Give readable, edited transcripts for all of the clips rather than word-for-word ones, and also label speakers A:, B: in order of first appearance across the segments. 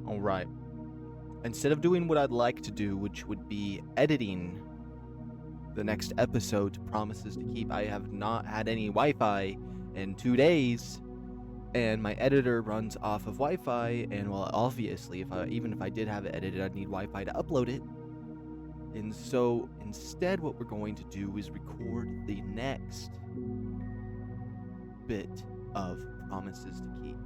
A: Alright. Instead of doing what I'd like to do, which would be editing the next episode to Promises to Keep, I have not had any Wi-Fi in 2 days, and my editor runs off of Wi-Fi, and well, obviously, even if I did have it edited, I'd need Wi-Fi to upload it. And so, instead, what we're going to do is record the next bit of Promises to Keep.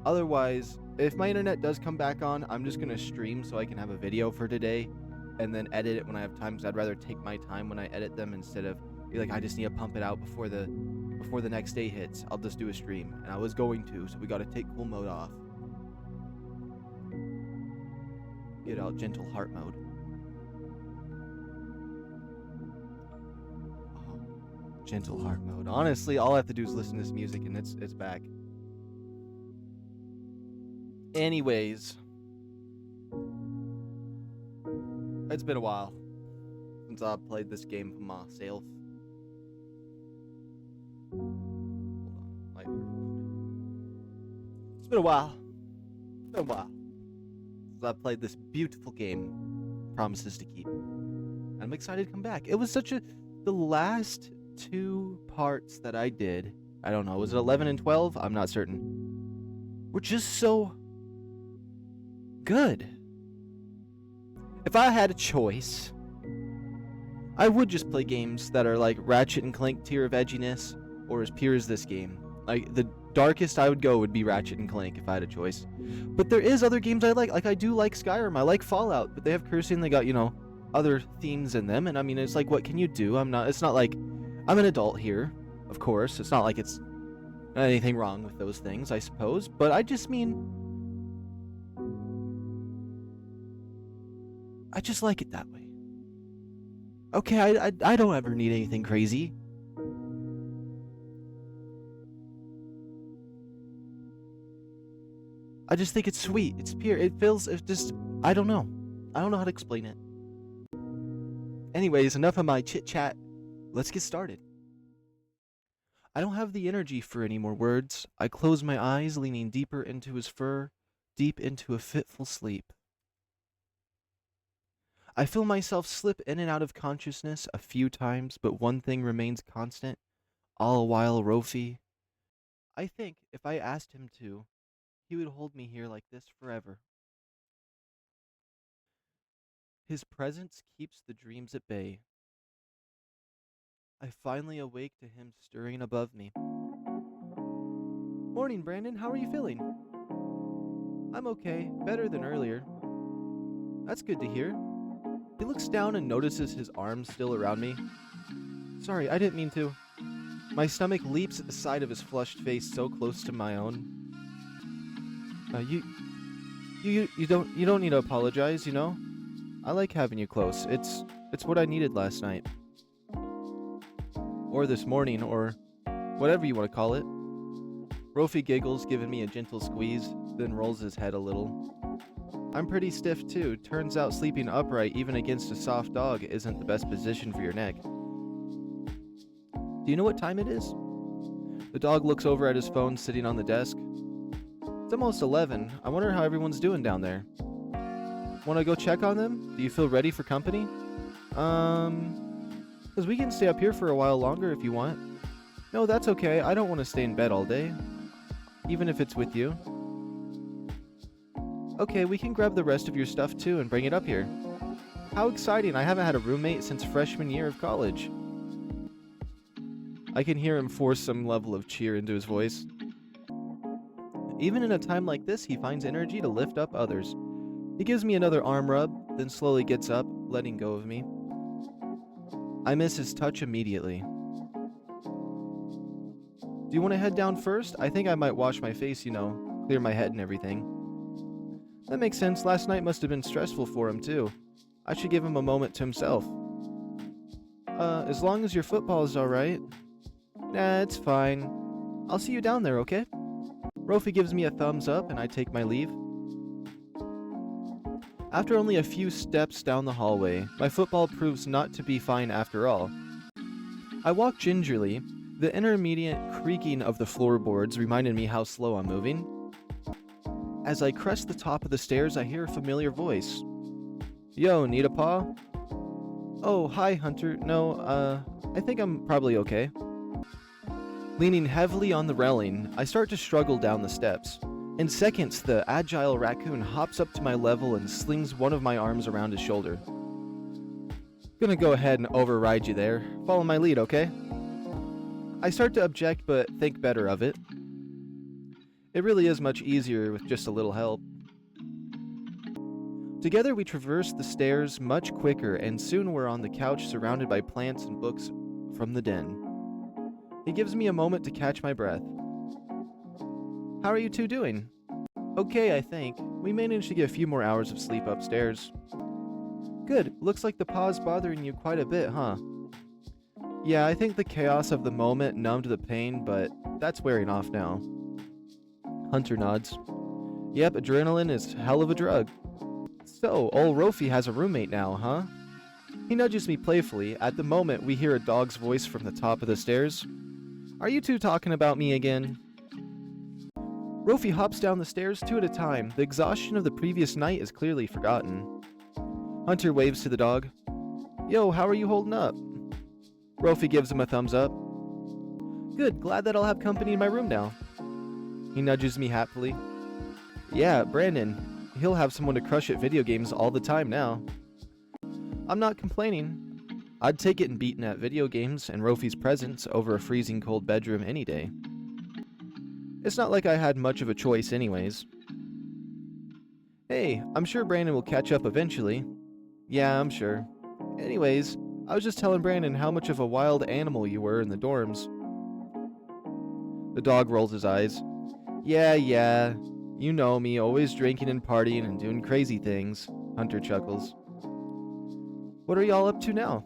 A: Otherwise, if my internet does come back on, I'm just gonna stream so I can have a video for today and then edit it when I have time, because I'd rather take my time when I edit them instead of be like, I just need to pump it out before the next day hits. I'll just do a stream. And I was going to, so we gotta take cool mode off. Get out gentle heart mode. Oh, gentle heart mode. Honestly, all I have to do is listen to this music and it's back. Anyways, it's been a while since I've played this game for myself. Hold on, light heart mode. It's been a while. Since I've played this beautiful game, Promises to Keep. I'm excited to come back. It was the last 2 parts that I did, I don't know, was it 11 and 12? I'm not certain. Were just so good. If I had a choice, I would just play games that are like Ratchet and Clank tier of edginess, or as pure as this game. Like, the darkest I would go would be Ratchet and Clank if I had a choice. But there is other games I like. Like, I do like Skyrim, I like Fallout, but they have cursing, they got, other themes in them, and I mean, it's like, what can you do? It's not like, I'm an adult here, of course. It's not like it's anything wrong with those things, I suppose, but I just mean, I just like it that way. Okay, I don't ever need anything crazy. I just think it's sweet. It's pure. It just, I don't know. I don't know how to explain it. Anyways, enough of my chit-chat. Let's get started. I don't have the energy for any more words. I close my eyes, leaning deeper into his fur, deep into a fitful sleep. I feel myself slip in and out of consciousness a few times, but one thing remains constant, all while Rofi. I think if I asked him to, he would hold me here like this forever. His presence keeps the dreams at bay. I finally awake to him stirring above me. Morning, Brandon. How are you feeling? I'm okay, better than earlier. That's good to hear. He looks down and notices his arms still around me. Sorry, I didn't mean to. My stomach leaps at the sight of his flushed face so close to my own. You don't need to apologize, I like having you close. It's what I needed last night. Or this morning, or whatever you want to call it. Rofi giggles, giving me a gentle squeeze, then rolls his head a little. I'm pretty stiff too. Turns out sleeping upright even against a soft dog isn't the best position for your neck. Do you know what time it is? The dog looks over at his phone sitting on the desk. It's almost 11. I wonder how everyone's doing down there. Want to go check on them? Do you feel ready for company? Because we can stay up here for a while longer if you want. No, that's okay. I don't want to stay in bed all day. Even if it's with you. Okay, we can grab the rest of your stuff too and bring it up here. How exciting. I haven't had a roommate since freshman year of college. I can hear him force some level of cheer into his voice. Even in a time like this, he finds energy to lift up others. He gives me another arm rub, then slowly gets up, letting go of me. I miss his touch immediately. Do you want to head down first? I think I might wash my face, clear my head and everything. That makes sense. Last night must have been stressful for him, too. I should give him a moment to himself. As long as your football is alright. Nah, it's fine. I'll see you down there, okay? Rofi gives me a thumbs up and I take my leave. After only a few steps down the hallway, my football proves not to be fine after all. I walk gingerly. The intermediate creaking of the floorboards reminded me how slow I'm moving. As I crest the top of the stairs, I hear a familiar voice. Yo, need a paw? Oh, hi, Hunter. No, I think I'm probably okay. Leaning heavily on the railing, I start to struggle down the steps. In seconds, the agile raccoon hops up to my level and slings one of my arms around his shoulder. Gonna go ahead and override you there. Follow my lead, okay? I start to object, but think better of it. It really is much easier with just a little help. Together we traverse the stairs much quicker, and soon we're on the couch surrounded by plants and books from the den. He gives me a moment to catch my breath. How are you two doing? Okay, I think. We managed to get a few more hours of sleep upstairs. Good. Looks like the paw's bothering you quite a bit, huh? Yeah, I think the chaos of the moment numbed the pain, but that's wearing off now. Hunter nods. Yep, adrenaline is hell of a drug. So, old Rofi has a roommate now, huh? He nudges me playfully. At the moment, we hear a dog's voice from the top of the stairs. Are you two talking about me again? Rofi hops down the stairs 2 at a time. The exhaustion of the previous night is clearly forgotten. Hunter waves to the dog. Yo, how are you holding up? Rofi gives him a thumbs up. Good, glad that I'll have company in my room now. He nudges me happily. Yeah, Brandon. He'll have someone to crush at video games all the time now. I'm not complaining. I'd take getting beaten at video games and Rofi's presence over a freezing cold bedroom any day. It's not like I had much of a choice anyways. Hey, I'm sure Brandon will catch up eventually. Yeah, I'm sure. Anyways, I was just telling Brandon how much of a wild animal you were in the dorms. The dog rolls his eyes. Yeah, you know me, always drinking and partying and doing crazy things. Hunter chuckles. What are y'all up to now?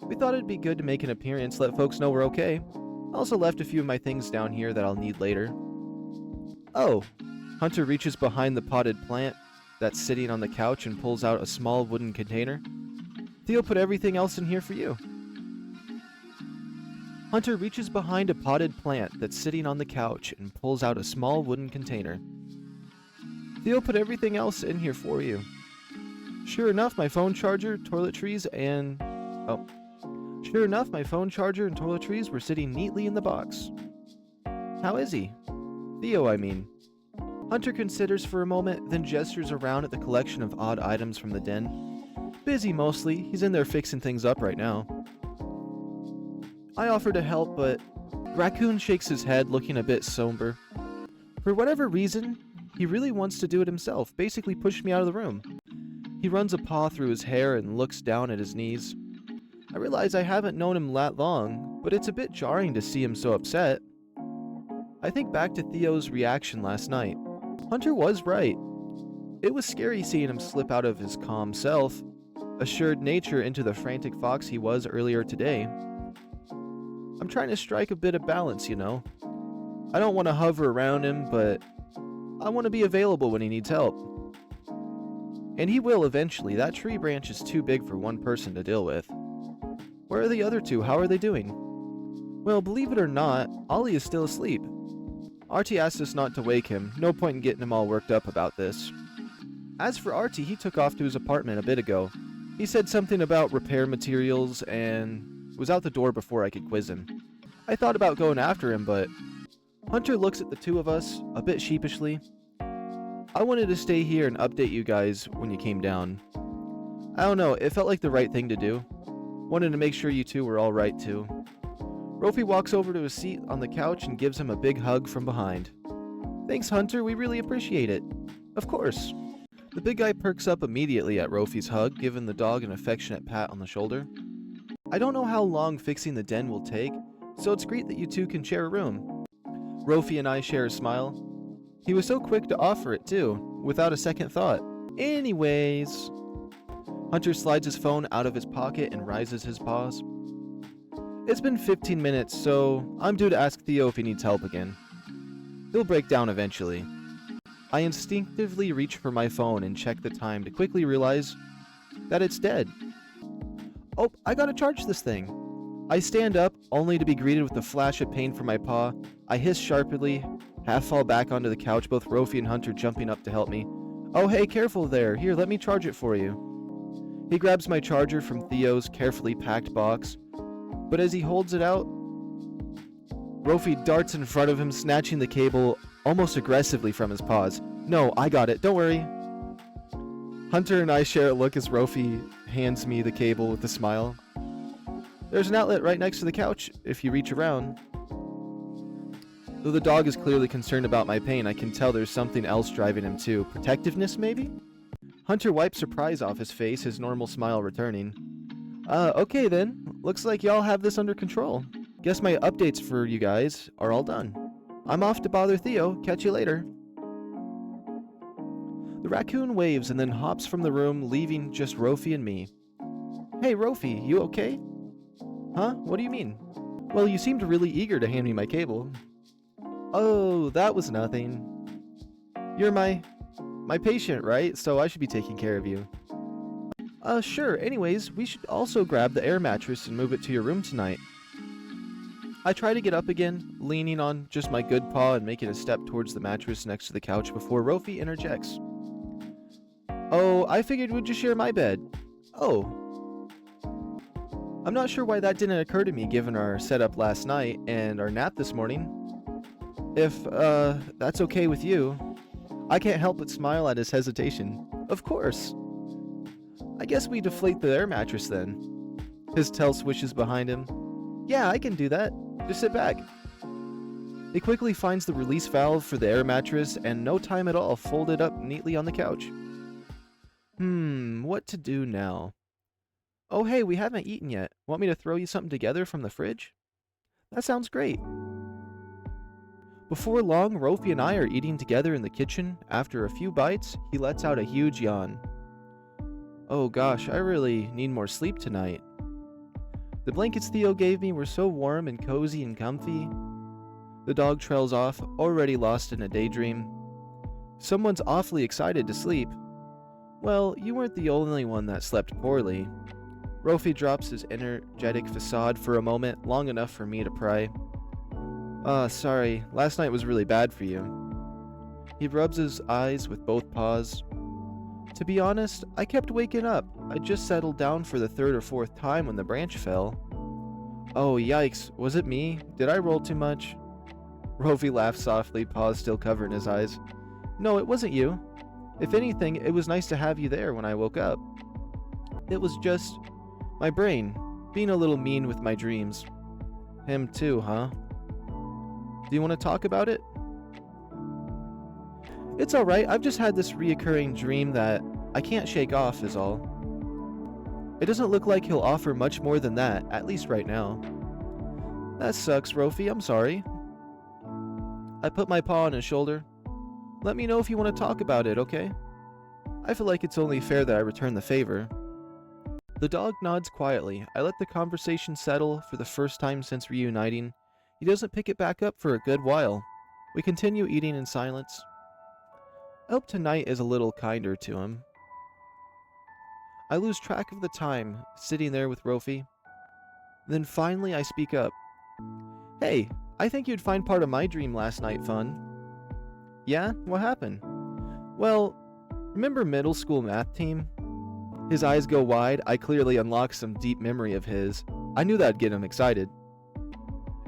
A: We thought it'd be good to make an appearance, let folks know we're okay. I also left a few of my things down here that I'll need later. Oh. Hunter reaches behind the potted plant that's sitting on the couch and pulls out a small wooden container. Theo put everything else in here for you. Hunter reaches behind a potted plant that's sitting on the couch and pulls out a small wooden container. Theo put everything else in here for you. Sure enough, my phone charger, toiletries, and... Sure enough, my phone charger and toiletries were sitting neatly in the box. How is he? Theo, I mean. Hunter considers for a moment, then gestures around at the collection of odd items from the den. Busy mostly, he's in there fixing things up right now. I offer to help, but Raccoon shakes his head, looking a bit somber. For whatever reason, he really wants to do it himself, basically pushed me out of the room. He runs a paw through his hair and looks down at his knees. I realize I haven't known him that long, but it's a bit jarring to see him so upset. I think back to Theo's reaction last night. Hunter was right. It was scary seeing him slip out of his calm self, assured nature into the frantic fox he was earlier today. I'm trying to strike a bit of balance, you know. I don't want to hover around him, but I want to be available when he needs help. And he will eventually. That tree branch is too big for one person to deal with. Where are the other two? How are they doing? Well, believe it or not, Ollie is still asleep. Artie asked us not to wake him. No point in getting him all worked up about this. As for Artie, he took off to his apartment a bit ago. He said something about repair materials and was out the door before I could quiz him. I thought about going after him, but Hunter looks at the two of us a bit sheepishly. I wanted to stay here and update you guys when you came down. I don't know, it felt like the right thing to do. Wanted to make sure you two were all right too. Rofi walks over to his seat on the couch and gives him a big hug from behind. Thanks, Hunter, we really appreciate it. Of course. The big guy perks up immediately at Rofi's hug, giving the dog an affectionate pat on the shoulder. I don't know how long fixing the den will take, so it's great that you two can share a room. Rofi and I share a smile. He was so quick to offer it too, without a second thought. Anyways... Hunter slides his phone out of his pocket and rises his paws. It's been 15 minutes, so I'm due to ask Theo if he needs help again. He'll break down eventually. I instinctively reach for my phone and check the time to quickly realize that it's dead. Oh, I gotta charge this thing. I stand up, only to be greeted with a flash of pain from my paw. I hiss sharply, half fall back onto the couch, both Rofi and Hunter jumping up to help me. Oh hey, careful there. Here, let me charge it for you. He grabs my charger from Theo's carefully packed box, but as he holds it out, Rofi darts in front of him, snatching the cable almost aggressively from his paws. No, I got it, don't worry. Hunter and I share a look as Rofi hands me the cable with a smile. There's an outlet right next to the couch if you reach around. Though the dog is clearly concerned about my pain, I can tell there's something else driving him too. Protectiveness, maybe? Hunter wipes surprise off his face, his normal smile returning. Okay then. Looks like y'all have this under control. Guess my updates for you guys are all done. I'm off to bother Theo. Catch you later. The raccoon waves and then hops from the room, leaving just Rofi and me. Hey Rofi, you okay? Huh? What do you mean? Well, you seemed really eager to hand me my cable. Oh, that was nothing. You're my patient, right? So I should be taking care of you. Sure. Anyways, we should also grab the air mattress and move it to your room tonight. I try to get up again, leaning on just my good paw and making a step towards the mattress next to the couch before Rofi interjects. Oh, I figured we'd just share my bed. Oh. I'm not sure why that didn't occur to me given our setup last night and our nap this morning. If, that's okay with you. I can't help but smile at his hesitation. Of course. I guess we deflate the air mattress then. His tail swishes behind him. Yeah, I can do that. Just sit back. He quickly finds the release valve for the air mattress and no time at all folded up neatly on the couch. What to do now? Oh hey, we haven't eaten yet. Want me to throw you something together from the fridge? That sounds great. Before long, Rofi and I are eating together in the kitchen. After a few bites, he lets out a huge yawn. Oh gosh, I really need more sleep tonight. The blankets Theo gave me were so warm and cozy and comfy. The dog trails off, already lost in a daydream. Someone's awfully excited to sleep. Well, you weren't the only one that slept poorly. Rofi drops his energetic facade for a moment, long enough for me to pry. Sorry, last night was really bad for you. He rubs his eyes with both paws. To be honest, I kept waking up. I just settled down for the third or fourth time when the branch fell. Oh, yikes, was it me? Did I roll too much? Rofi laughs softly, paws still covering his eyes. No, it wasn't you. If anything, it was nice to have you there when I woke up. It was just my brain, being a little mean with my dreams. Him too, huh? Do you want to talk about it? It's alright, I've just had this reoccurring dream that I can't shake off is all. It doesn't look like he'll offer much more than that, at least right now. That sucks, Rofi, I'm sorry. I put my paw on his shoulder. Let me know if you want to talk about it, okay? I feel like it's only fair that I return the favor. The dog nods quietly. I let the conversation settle for the first time since reuniting. He doesn't pick it back up for a good while. We continue eating in silence. I hope tonight is a little kinder to him. I lose track of the time, sitting there with Rofi. Then finally I speak up. Hey, I think you'd find part of my dream last night fun. Yeah? What happened? Well, remember middle school math team? His eyes go wide. I clearly unlock some deep memory of his. I knew that'd get him excited.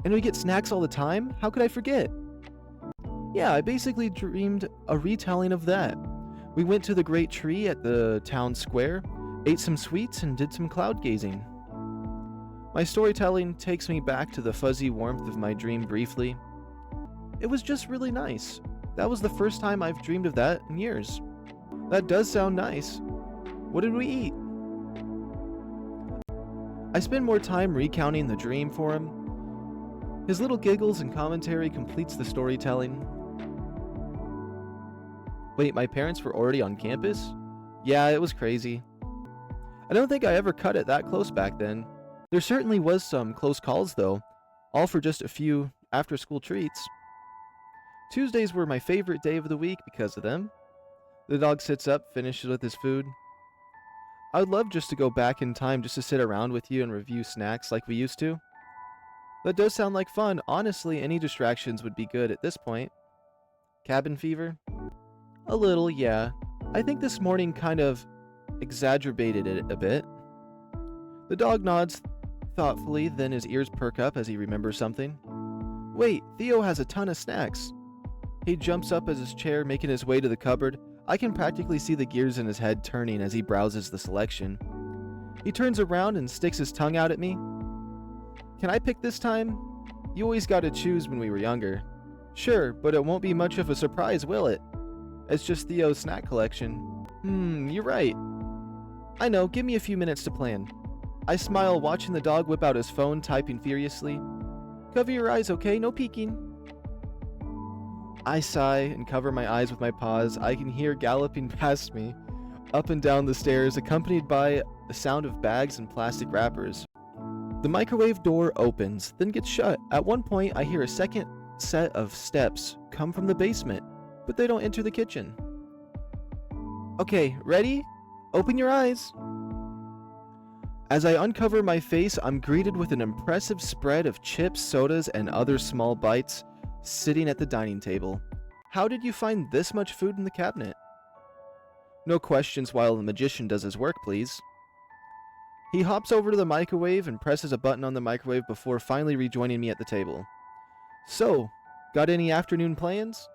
A: And we get snacks all the time? How could I forget? Yeah, I basically dreamed a retelling of that. We went to the great tree at the town square, ate some sweets, and did some cloud gazing. My storytelling takes me back to the fuzzy warmth of my dream briefly. It was just really nice. That was the first time I've dreamed of that in years. That does sound nice. What did we eat? I spend more time recounting the dream for him. His little giggles and commentary completes the storytelling. Wait, my parents were already on campus? Yeah, it was crazy. I don't think I ever cut it that close back then. There certainly was some close calls though, all for just a few after-school treats. Tuesdays were my favorite day of the week because of them. The dog sits up, finishes with his food. I would love just to go back in time just to sit around with you and review snacks like we used to. That does sound like fun. Honestly, any distractions would be good at this point. Cabin fever? A little, yeah. I think this morning kind of exacerbated it a bit. The dog nods thoughtfully, then his ears perk up as he remembers something. Wait, Theo has a ton of snacks. He jumps up as his chair, making his way to the cupboard. I can practically see the gears in his head turning as he browses the selection. He turns around and sticks his tongue out at me. Can I pick this time? You always got to choose when we were younger. Sure, but it won't be much of a surprise, will it? It's just Theo's snack collection. You're right. I know, give me a few minutes to plan. I smile, watching the dog whip out his phone, typing furiously. Cover your eyes, okay? No peeking. I sigh and cover my eyes with my paws. I can hear galloping past me, up and down the stairs, accompanied by the sound of bags and plastic wrappers. The microwave door opens, then gets shut. At one point, I hear a second set of steps come from the basement, but they don't enter the kitchen. Okay, ready? Open your eyes. As I uncover my face, I'm greeted with an impressive spread of chips, sodas, and other small bites sitting at the dining table. How did you find this much food in the cabinet? No questions while the magician does his work, please. He hops over to the microwave and presses a button on the microwave before finally rejoining me at the table. So, got any afternoon plans?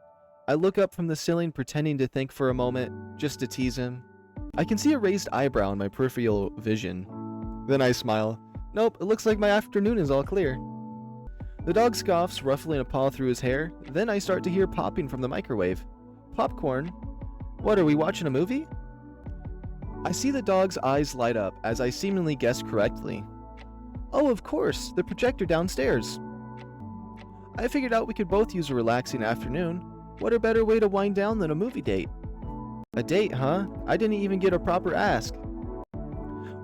A: I look up from the ceiling, pretending to think for a moment, just to tease him. I can see a raised eyebrow in my peripheral vision. Then I smile. Nope, it looks like my afternoon is all clear. The dog scoffs, ruffling a paw through his hair. Then I start to hear popping from the microwave. Popcorn? What, are we watching a movie? I see the dog's eyes light up as I seemingly guess correctly. Oh, of course, the projector downstairs. I figured out we could both use a relaxing afternoon. What a better way to wind down than a movie date? A date, huh? I didn't even get a proper ask.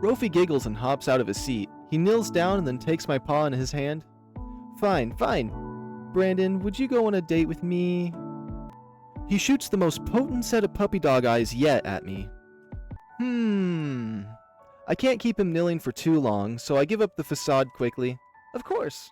A: Rofi giggles and hops out of his seat. He kneels down and then takes my paw in his hand. Fine. Brandon, would you go on a date with me? He shoots the most potent set of puppy dog eyes yet at me. I can't keep him kneeling for too long, so I give up the facade quickly. Of course.